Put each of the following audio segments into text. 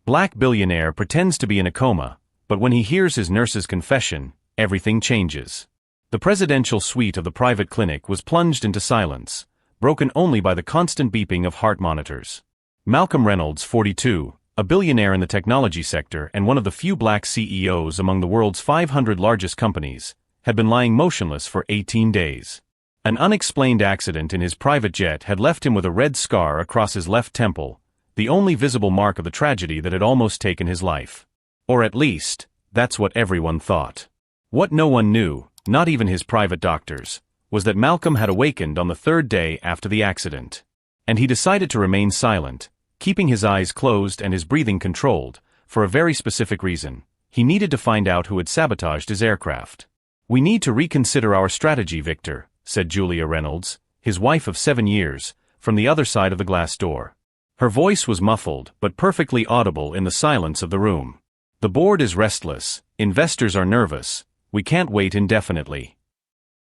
Black billionaire pretends to be in a coma, but when he hears his nurse's confession, everything changes. The presidential suite of the private clinic was plunged into silence, broken only by the constant beeping of heart monitors. Malcolm Reynolds, 42, a billionaire in the technology sector and one of the few black CEOs among the world's 500 largest companies, had been lying motionless for 18 days. An unexplained accident in his private jet had left him with a red scar across his left temple, the only visible mark of the tragedy that had almost taken his life. Or at least, that's what everyone thought. What no one knew, not even his private doctors, was that Malcolm had awakened on the third day after the accident. And he decided to remain silent, keeping his eyes closed and his breathing controlled, for a very specific reason. He needed to find out who had sabotaged his aircraft. "We need to reconsider our strategy, Victor," said Julia Reynolds, his wife of 7 years, from the other side of the glass door. Her voice was muffled but perfectly audible in the silence of the room. "The board is restless, investors are nervous, we can't wait indefinitely."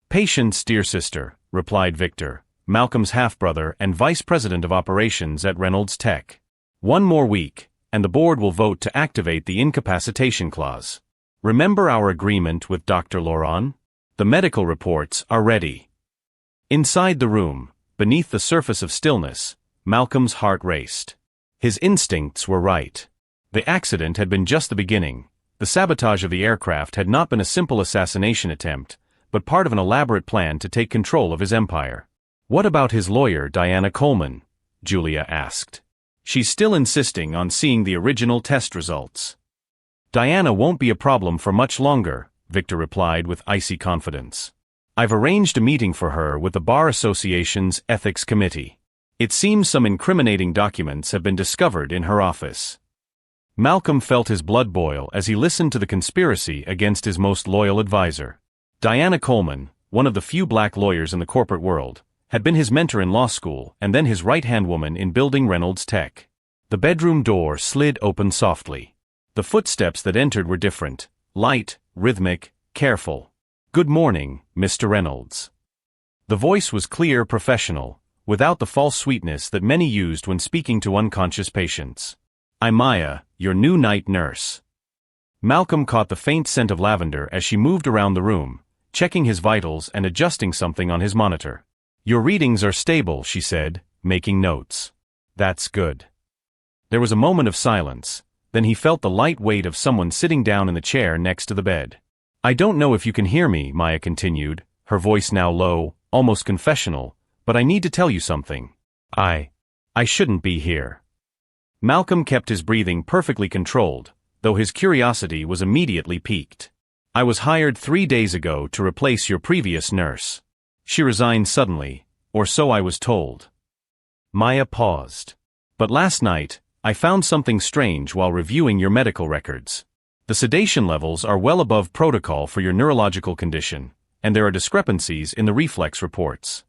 "Patience, dear sister," replied Victor, Malcolm's half-brother and vice president of operations at Reynolds Tech. "One more week, and the board will vote to activate the incapacitation clause. Remember our agreement with Dr. Laurent? The medical reports are ready." Inside the room, beneath the surface of stillness, Malcolm's heart raced. His instincts were right. The accident had been just the beginning. The sabotage of the aircraft had not been a simple assassination attempt, but part of an elaborate plan to take control of his empire. "What about his lawyer, Diana Coleman?" Julia asked. "She's still insisting on seeing the original test results." "Diana won't be a problem for much longer," Victor replied with icy confidence. "I've arranged a meeting for her with the Bar Association's Ethics Committee. It seems some incriminating documents have been discovered in her office." Malcolm felt his blood boil as he listened to the conspiracy against his most loyal advisor. Diana Coleman, one of the few black lawyers in the corporate world, had been his mentor in law school and then his right-hand woman in building Reynolds Tech. The bedroom door slid open softly. The footsteps that entered were different, light, rhythmic, careful. "Good morning, Mr. Reynolds." The voice was clear, professional, without the false sweetness that many used when speaking to unconscious patients. "I'm Maya, your new night nurse." Malcolm caught the faint scent of lavender as she moved around the room, checking his vitals and adjusting something on his monitor. "Your readings are stable," she said, making notes. "That's good." There was a moment of silence, then he felt the light weight of someone sitting down in the chair next to the bed. "I don't know if you can hear me," Maya continued, her voice now low, almost confessional, "but I need to tell you something. I shouldn't be here." Malcolm kept his breathing perfectly controlled, though his curiosity was immediately piqued. "I was hired 3 days ago to replace your previous nurse. She resigned suddenly, or so I was told." Maya paused. "But last night, I found something strange while reviewing your medical records. The sedation levels are well above protocol for your neurological condition, and there are discrepancies in the reflex reports."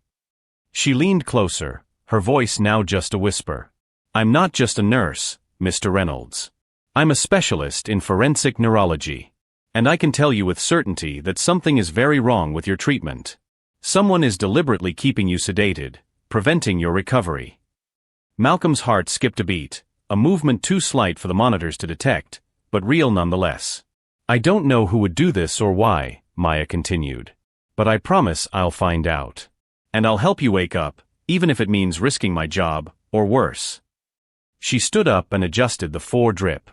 She leaned closer, her voice now just a whisper. "I'm not just a nurse, Mr. Reynolds. I'm a specialist in forensic neurology. And I can tell you with certainty that something is very wrong with your treatment. Someone is deliberately keeping you sedated, preventing your recovery." Malcolm's heart skipped a beat, a movement too slight for the monitors to detect, but real nonetheless. "I don't know who would do this or why," Maya continued. "But I promise I'll find out. And I'll help you wake up, even if it means risking my job, or worse." She stood up and adjusted the 4-drip.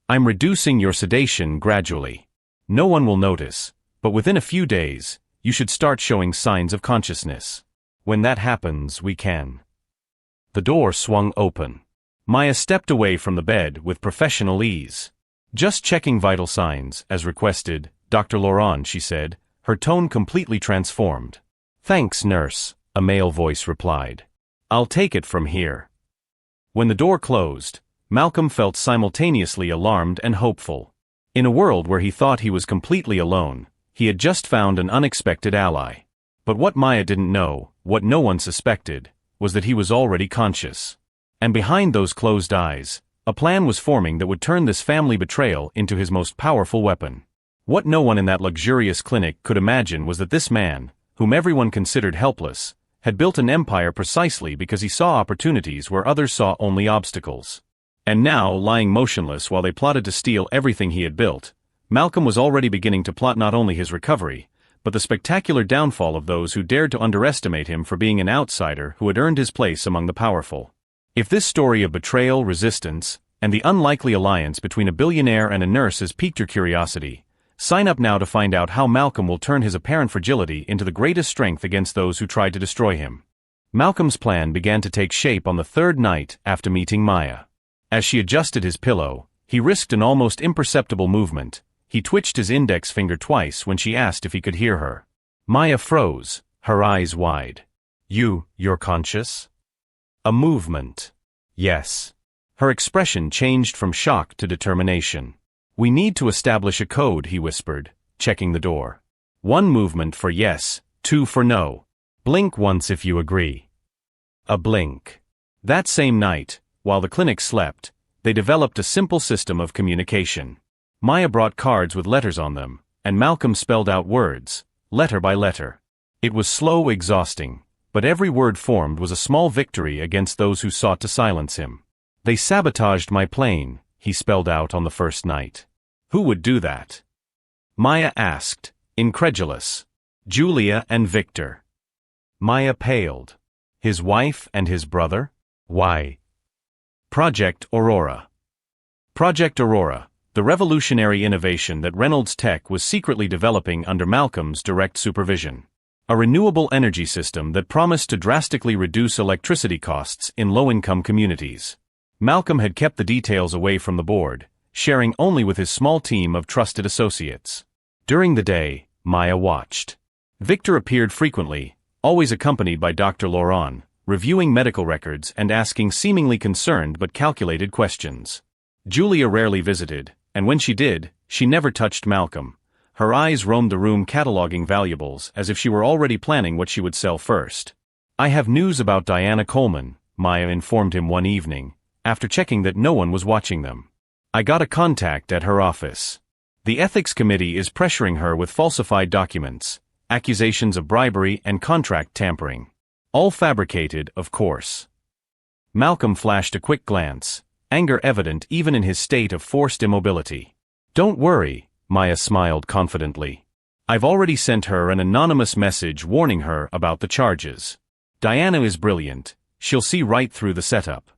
"I'm reducing your sedation gradually. No one will notice, but within a few days, you should start showing signs of consciousness. When that happens, we can." The door swung open. Maya stepped away from the bed with professional ease. "Just checking vital signs, as requested, Dr. Laurent," she said, her tone completely transformed. "Thanks, nurse," a male voice replied. "I'll take it from here." When the door closed, Malcolm felt simultaneously alarmed and hopeful. In a world where he thought he was completely alone, he had just found an unexpected ally. But what Maya didn't know, what no one suspected, was that he was already conscious. And behind those closed eyes, a plan was forming that would turn this family betrayal into his most powerful weapon. What no one in that luxurious clinic could imagine was that this man, whom everyone considered helpless, had built an empire precisely because he saw opportunities where others saw only obstacles. And now, lying motionless while they plotted to steal everything he had built, Malcolm was already beginning to plot not only his recovery, but the spectacular downfall of those who dared to underestimate him for being an outsider who had earned his place among the powerful. If this story of betrayal, resistance, and the unlikely alliance between a billionaire and a nurse has piqued your curiosity, sign up now to find out how Malcolm will turn his apparent fragility into the greatest strength against those who tried to destroy him. Malcolm's plan began to take shape on the third night after meeting Maya. As she adjusted his pillow, he risked an almost imperceptible movement. He twitched his index finger twice when she asked if he could hear her. Maya froze, her eyes wide. You're conscious? A movement. Yes. Her expression changed from shock to determination. We need to establish a code, he whispered, checking the door. 1 movement for yes, 2 for no. Blink once if you agree. A blink. That same night, while the clinic slept, they developed a simple system of communication. Maya brought cards with letters on them, and Malcolm spelled out words, letter by letter. It was slow, exhausting, but every word formed was a small victory against those who sought to silence him. They sabotaged my plane, he spelled out on the first night. Who would do that? Maya asked, incredulous. Julia and Victor. Maya paled. His wife and his brother? Why? Project Aurora. Project Aurora, the revolutionary innovation that Reynolds Tech was secretly developing under Malcolm's direct supervision. A renewable energy system that promised to drastically reduce electricity costs in low-income communities. Malcolm had kept the details away from the board, sharing only with his small team of trusted associates. During the day, Maya watched. Victor appeared frequently, always accompanied by Dr. Laurent, reviewing medical records and asking seemingly concerned but calculated questions. Julia rarely visited, and when she did, she never touched Malcolm. Her eyes roamed the room cataloging valuables as if she were already planning what she would sell first. I have news about Diana Coleman, Maya informed him one evening, after checking that no one was watching them. I got a contact at her office. The ethics committee is pressuring her with falsified documents, accusations of bribery and contract tampering. All fabricated, of course. Malcolm flashed a quick glance, anger evident even in his state of forced immobility. Don't worry, Maya smiled confidently. I've already sent her an anonymous message warning her about the charges. Diana is brilliant, she'll see right through the setup.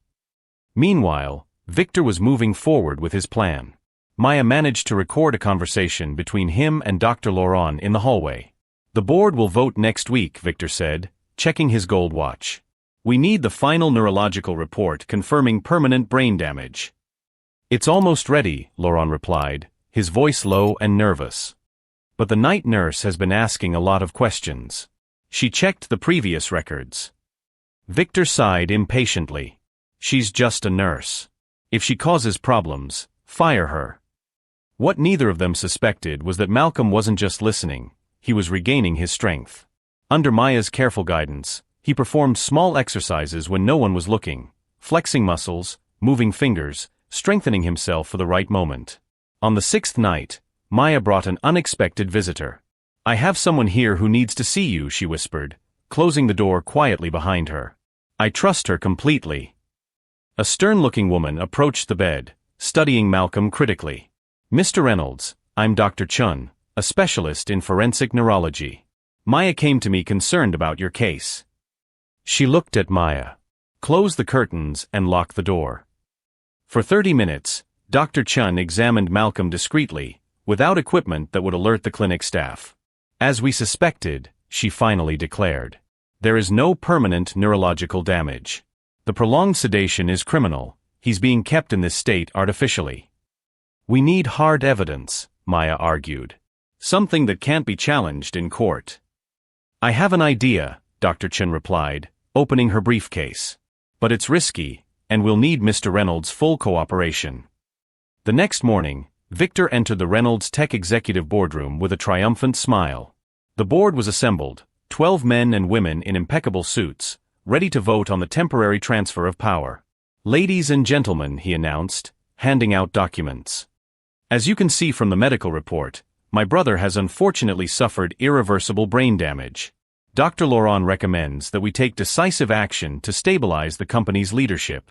Meanwhile, Victor was moving forward with his plan. Maya managed to record a conversation between him and Dr. Laurent in the hallway. The board will vote next week, Victor said, checking his gold watch. We need the final neurological report confirming permanent brain damage. It's almost ready, Laurent replied, his voice low and nervous. But the night nurse has been asking a lot of questions. She checked the previous records. Victor sighed impatiently. She's just a nurse. If she causes problems, fire her. What neither of them suspected was that Malcolm wasn't just listening, he was regaining his strength. Under Maya's careful guidance, he performed small exercises when no one was looking, flexing muscles, moving fingers, strengthening himself for the right moment. On the 6th night, Maya brought an unexpected visitor. I have someone here who needs to see you, she whispered, closing the door quietly behind her. I trust her completely. A stern-looking woman approached the bed, studying Malcolm critically. Mr. Reynolds, I'm Dr. Chun, a specialist in forensic neurology. Maya came to me concerned about your case. She looked at Maya. Close the curtains and lock the door. For 30 minutes, Dr. Chun examined Malcolm discreetly, without equipment that would alert the clinic staff. As we suspected, she finally declared. There is no permanent neurological damage. The prolonged sedation is criminal, he's being kept in this state artificially. We need hard evidence, Maya argued. Something that can't be challenged in court. I have an idea, Dr. Chun replied, opening her briefcase. But it's risky, and we'll need Mr. Reynolds' full cooperation. The next morning, Victor entered the Reynolds Tech executive boardroom with a triumphant smile. The board was assembled, 12 men and women in impeccable suits, ready to vote on the temporary transfer of power. Ladies and gentlemen, he announced, handing out documents. As you can see from the medical report, my brother has unfortunately suffered irreversible brain damage. Dr. Laurent recommends that we take decisive action to stabilize the company's leadership.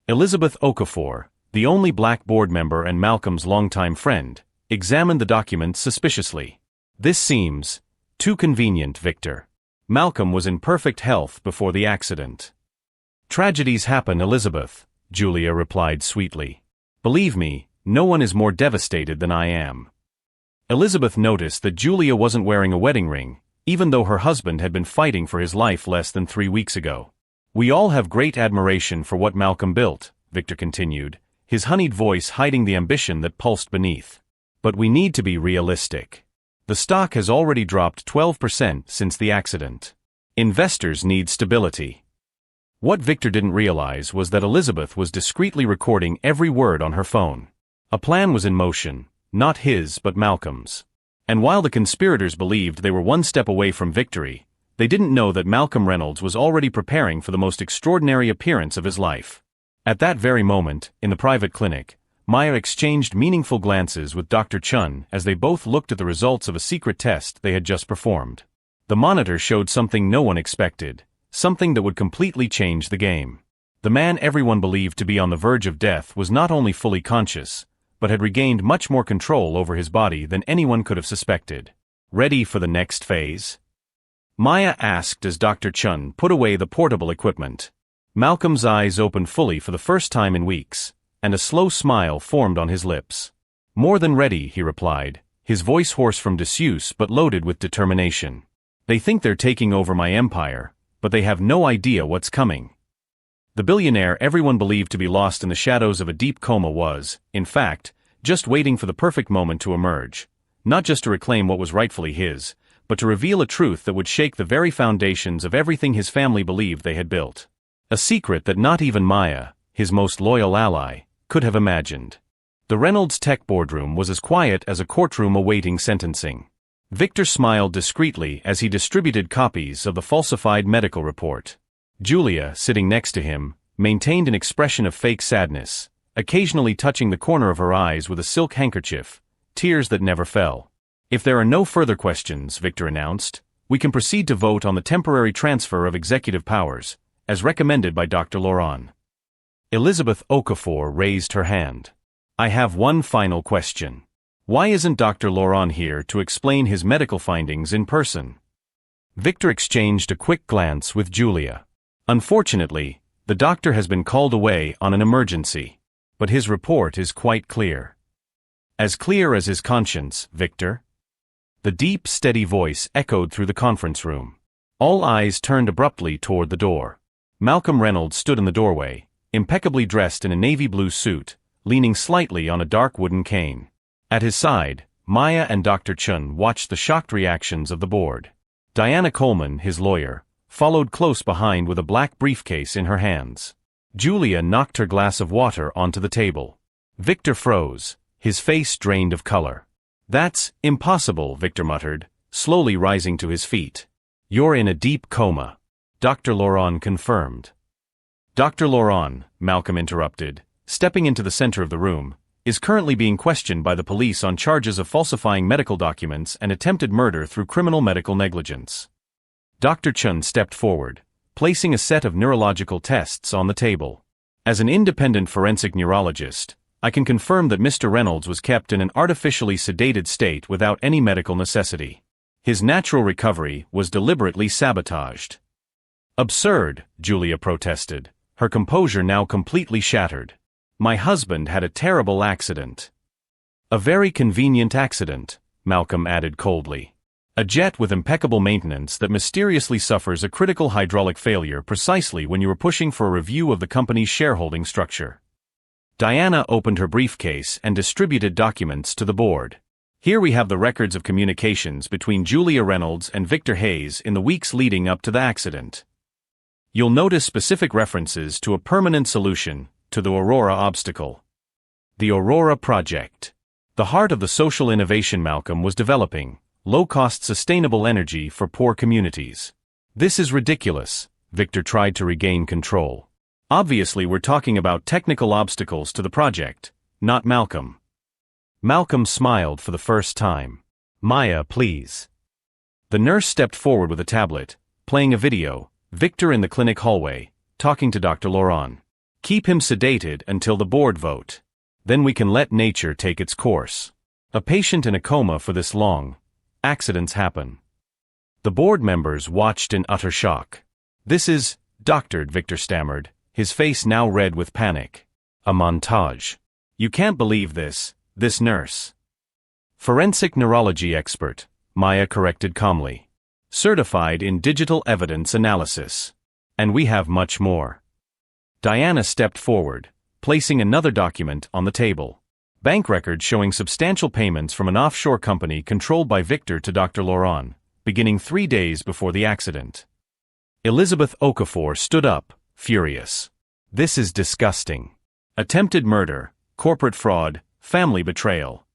Elizabeth Okafor, the only black board member and Malcolm's longtime friend, examined the documents suspiciously. This seems too convenient, Victor. Malcolm was in perfect health before the accident. Tragedies happen, Elizabeth, Julia replied sweetly. Believe me, no one is more devastated than I am. Elizabeth noticed that Julia wasn't wearing a wedding ring, even though her husband had been fighting for his life less than 3 weeks ago. We all have great admiration for what Malcolm built, Victor continued, his honeyed voice hiding the ambition that pulsed beneath. But we need to be realistic. The stock has already dropped 12% since the accident. Investors need stability. What Victor didn't realize was that Elizabeth was discreetly recording every word on her phone. A plan was in motion, not his but Malcolm's. And while the conspirators believed they were one step away from victory, they didn't know that Malcolm Reynolds was already preparing for the most extraordinary appearance of his life. At that very moment, in the private clinic, Maya exchanged meaningful glances with Dr. Chun as they both looked at the results of a secret test they had just performed. The monitor showed something no one expected, something that would completely change the game. The man everyone believed to be on the verge of death was not only fully conscious, but had regained much more control over his body than anyone could have suspected. Ready for the next phase? Maya asked as Dr. Chun put away the portable equipment. Malcolm's eyes opened fully for the first time in weeks, and a slow smile formed on his lips. More than ready, he replied, his voice hoarse from disuse but loaded with determination. They think they're taking over my empire, but they have no idea what's coming. The billionaire everyone believed to be lost in the shadows of a deep coma was, in fact, just waiting for the perfect moment to emerge, not just to reclaim what was rightfully his, but to reveal a truth that would shake the very foundations of everything his family believed they had built. A secret that not even Maya, his most loyal ally, could have imagined. The Reynolds Tech boardroom was as quiet as a courtroom awaiting sentencing. Victor smiled discreetly as he distributed copies of the falsified medical report. Julia, sitting next to him, maintained an expression of fake sadness, occasionally touching the corner of her eyes with a silk handkerchief, tears that never fell. If there are no further questions, Victor announced, we can proceed to vote on the temporary transfer of executive powers, as recommended by Dr. Laurent. Elizabeth Okafor raised her hand. I have one final question. Why isn't Dr. Laurent here to explain his medical findings in person? Victor exchanged a quick glance with Julia. Unfortunately, the doctor has been called away on an emergency, but his report is quite clear. As clear as his conscience, Victor. The deep, steady voice echoed through the conference room. All eyes turned abruptly toward the door. Malcolm Reynolds stood in the doorway, impeccably dressed in a navy blue suit, leaning slightly on a dark wooden cane. At his side, Maya and Dr. Chun watched the shocked reactions of the board. Diana Coleman, his lawyer, followed close behind with a black briefcase in her hands. Julia knocked her glass of water onto the table. Victor froze, his face drained of color. That's impossible, Victor muttered, slowly rising to his feet. You're in a deep coma. Dr. Laurent confirmed. Dr. Laurent, Malcolm interrupted, stepping into the center of the room, is currently being questioned by the police on charges of falsifying medical documents and attempted murder through criminal medical negligence. Dr. Chun stepped forward, placing a set of neurological tests on the table. As an independent forensic neurologist, I can confirm that Mr. Reynolds was kept in an artificially sedated state without any medical necessity. His natural recovery was deliberately sabotaged. Absurd, Julia protested, her composure now completely shattered. My husband had a terrible accident. A very convenient accident, Malcolm added coldly. A jet with impeccable maintenance that mysteriously suffers a critical hydraulic failure precisely when you were pushing for a review of the company's shareholding structure. Diana opened her briefcase and distributed documents to the board. Here we have the records of communications between Julia Reynolds and Victor Hayes in the weeks leading up to the accident. You'll notice specific references to a permanent solution to the Aurora obstacle. The Aurora Project. The heart of the social innovation Malcolm was developing, low-cost sustainable energy for poor communities. This is ridiculous, Victor tried to regain control. Obviously we're talking about technical obstacles to the project, not Malcolm. Malcolm smiled for the first time. Maya, please. The nurse stepped forward with a tablet, playing a video, Victor in the clinic hallway, talking to Dr. Laurent. Keep him sedated until the board vote. Then we can let nature take its course. A patient in a coma for this long. Accidents happen. The board members watched in utter shock. This is, doctored, Victor stammered, his face now red with panic. A montage. You can't believe this nurse. Forensic neurology expert, Maya corrected calmly. Certified in digital evidence analysis. And we have much more. Diana stepped forward, placing another document on the table. Bank records showing substantial payments from an offshore company controlled by Victor to Dr. Laurent, beginning 3 days before the accident. Elizabeth Okafor stood up, furious. This is disgusting. Attempted murder, corporate fraud, family betrayal.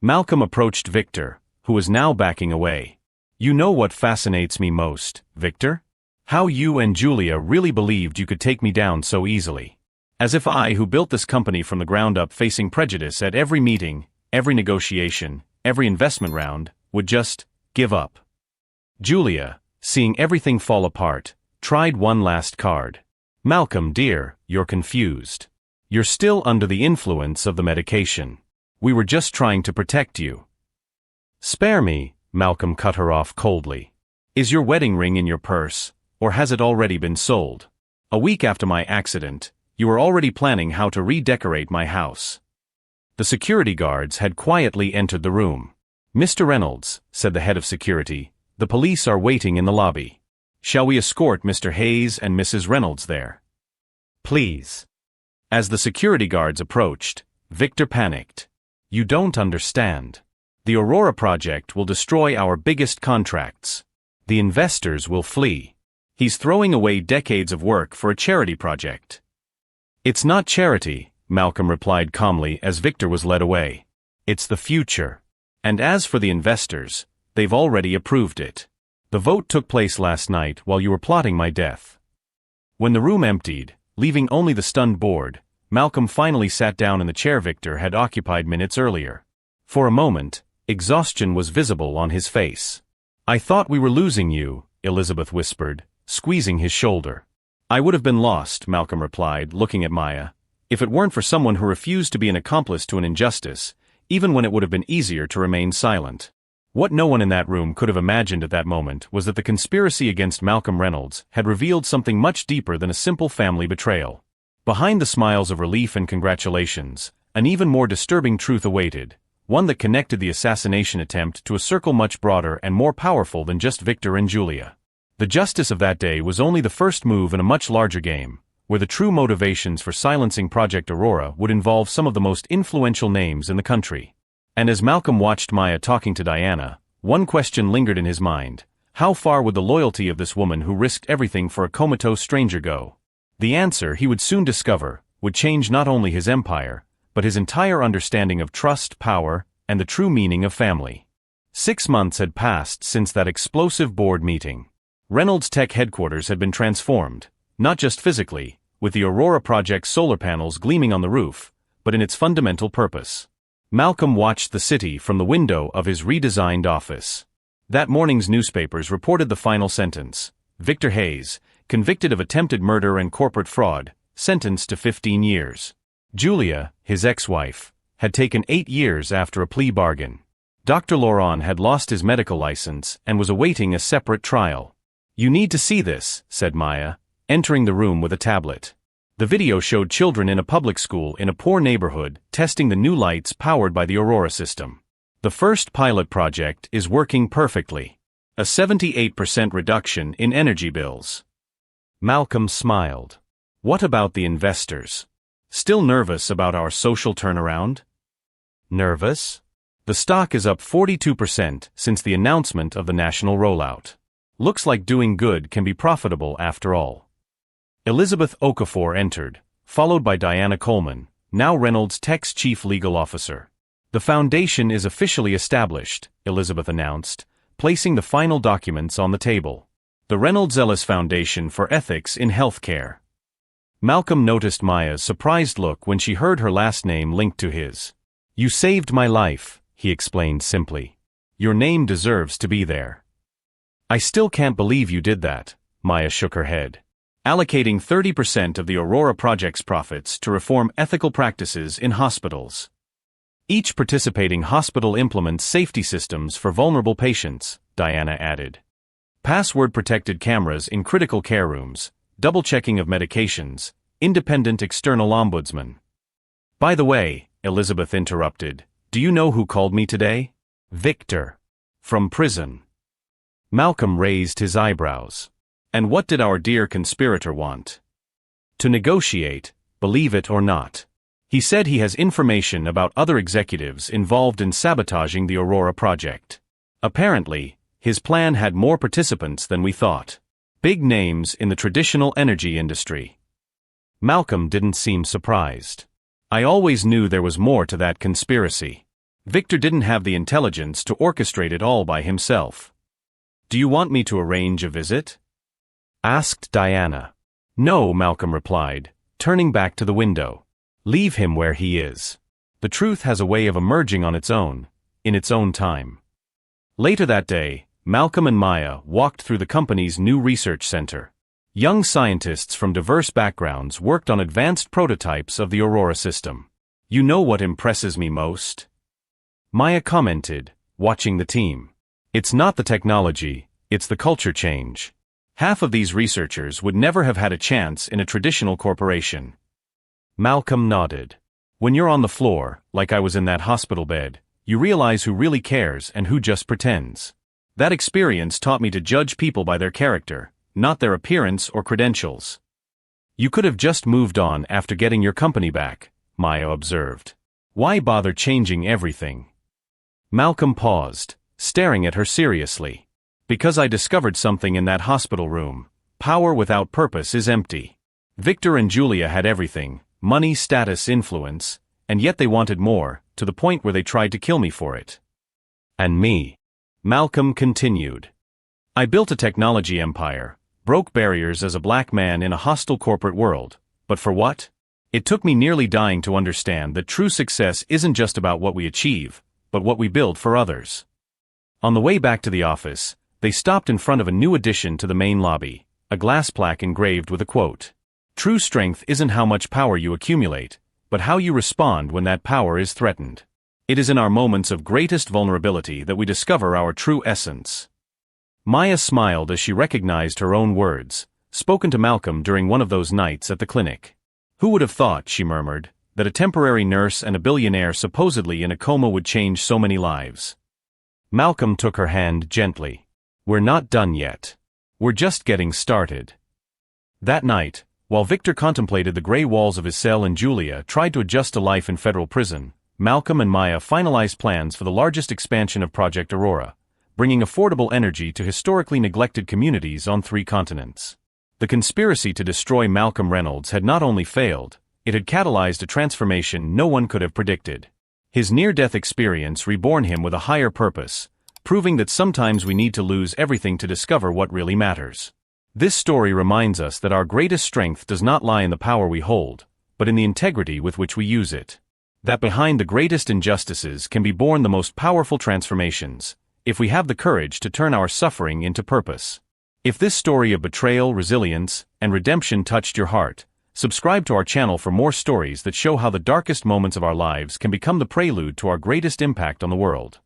Malcolm approached Victor, who was now backing away. You know what fascinates me most, Victor? How you and Julia really believed you could take me down so easily. As if I, who built this company from the ground up facing prejudice at every meeting, every negotiation, every investment round, would just give up. Julia, seeing everything fall apart, tried one last card. Malcolm, dear, you're confused. You're still under the influence of the medication. We were just trying to protect you. Spare me, Malcolm cut her off coldly. Is your wedding ring in your purse, or has it already been sold? A week after my accident, you were already planning how to redecorate my house. The security guards had quietly entered the room. Mr. Reynolds, said the head of security, the police are waiting in the lobby. Shall we escort Mr. Hayes and Mrs. Reynolds there? Please. As the security guards approached, Victor panicked. You don't understand. The Aurora project will destroy our biggest contracts. The investors will flee. He's throwing away decades of work for a charity project. It's not charity, Malcolm replied calmly as Victor was led away. It's the future. And as for the investors, they've already approved it. The vote took place last night while you were plotting my death. When the room emptied, leaving only the stunned board, Malcolm finally sat down in the chair Victor had occupied minutes earlier. For a moment, exhaustion was visible on his face. I thought we were losing you, Elizabeth whispered, squeezing his shoulder. I would have been lost, Malcolm replied, looking at Maya, if it weren't for someone who refused to be an accomplice to an injustice, even when it would have been easier to remain silent. What no one in that room could have imagined at that moment was that the conspiracy against Malcolm Reynolds had revealed something much deeper than a simple family betrayal. Behind the smiles of relief and congratulations, an even more disturbing truth awaited, one that connected the assassination attempt to a circle much broader and more powerful than just Victor and Julia. The justice of that day was only the first move in a much larger game, where the true motivations for silencing Project Aurora would involve some of the most influential names in the country. And as Malcolm watched Maya talking to Diana, one question lingered in his mind. How far would the loyalty of this woman who risked everything for a comatose stranger go? The answer, he would soon discover, would change not only his empire, but his entire understanding of trust, power, and the true meaning of family. 6 months had passed since that explosive board meeting. Reynolds Tech headquarters had been transformed, not just physically, with the Aurora project's solar panels gleaming on the roof, but in its fundamental purpose. Malcolm watched the city from the window of his redesigned office. That morning's newspapers reported the final sentence. Victor Hayes, convicted of attempted murder and corporate fraud, sentenced to 15 years. Julia, his ex-wife, had taken 8 years after a plea bargain. Dr. Laurent had lost his medical license and was awaiting a separate trial. You need to see this, said Maya, entering the room with a tablet. The video showed children in a public school in a poor neighborhood testing the new lights powered by the Aurora system. The first pilot project is working perfectly. A 78% reduction in energy bills. Malcolm smiled. What about the investors? Still nervous about our social turnaround? Nervous? The stock is up 42% since the announcement of the national rollout. Looks like doing good can be profitable after all. Elizabeth Okafor entered, followed by Diana Coleman, now Reynolds Tech's chief legal officer. The foundation is officially established, Elizabeth announced, placing the final documents on the table. The Reynolds Ellis Foundation for Ethics in Healthcare. Malcolm noticed Maya's surprised look when she heard her last name linked to his. You saved my life, he explained simply. Your name deserves to be there. I still can't believe you did that, Maya shook her head. allocating 30% of the Aurora project's profits to reform ethical practices in hospitals. Each participating hospital implements safety systems for vulnerable patients, Diana added. Password-protected cameras in critical care rooms, double-checking of medications, independent external ombudsman. By the way, Elizabeth interrupted, do you know who called me today? Victor. From prison. Malcolm raised his eyebrows. And what did our dear conspirator want? To negotiate, believe it or not. He said he has information about other executives involved in sabotaging the Aurora project. Apparently, his plan had more participants than we thought. Big names in the traditional energy industry. Malcolm didn't seem surprised. I always knew there was more to that conspiracy. Victor didn't have the intelligence to orchestrate it all by himself. Do you want me to arrange a visit? Asked Diana. No, Malcolm replied, turning back to the window. Leave him where he is. The truth has a way of emerging on its own, in its own time. Later that day, Malcolm and Maya walked through the company's new research center. Young scientists from diverse backgrounds worked on advanced prototypes of the Aurora system. You know what impresses me most? Maya commented, watching the team. It's not the technology, it's the culture change. Half of these researchers would never have had a chance in a traditional corporation. Malcolm nodded. When you're on the floor, like I was in that hospital bed, you realize who really cares and who just pretends. That experience taught me to judge people by their character, not their appearance or credentials. You could have just moved on after getting your company back, Maya observed. Why bother changing everything? Malcolm paused, staring at her seriously. Because I discovered something in that hospital room. Power without purpose is empty. Victor and Julia had everything, money, status, influence, and yet they wanted more, to the point where they tried to kill me for it. And me. Malcolm continued. I built a technology empire, broke barriers as a black man in a hostile corporate world, but for what? It took me nearly dying to understand that true success isn't just about what we achieve, but what we build for others. On the way back to the office, they stopped in front of a new addition to the main lobby, a glass plaque engraved with a quote. True strength isn't how much power you accumulate, but how you respond when that power is threatened. It is in our moments of greatest vulnerability that we discover our true essence. Maya smiled as she recognized her own words, spoken to Malcolm during one of those nights at the clinic. Who would have thought, she murmured, that a temporary nurse and a billionaire supposedly in a coma would change so many lives? Malcolm took her hand gently. We're not done yet. We're just getting started. That night, while Victor contemplated the gray walls of his cell and Julia tried to adjust to life in federal prison, Malcolm and Maya finalized plans for the largest expansion of Project Aurora, bringing affordable energy to historically neglected communities on 3 continents. The conspiracy to destroy Malcolm Reynolds had not only failed, it had catalyzed a transformation no one could have predicted. His near-death experience reborn him with a higher purpose, proving that sometimes we need to lose everything to discover what really matters. This story reminds us that our greatest strength does not lie in the power we hold, but in the integrity with which we use it. That behind the greatest injustices can be born the most powerful transformations, if we have the courage to turn our suffering into purpose. If this story of betrayal, resilience, and redemption touched your heart, subscribe to our channel for more stories that show how the darkest moments of our lives can become the prelude to our greatest impact on the world.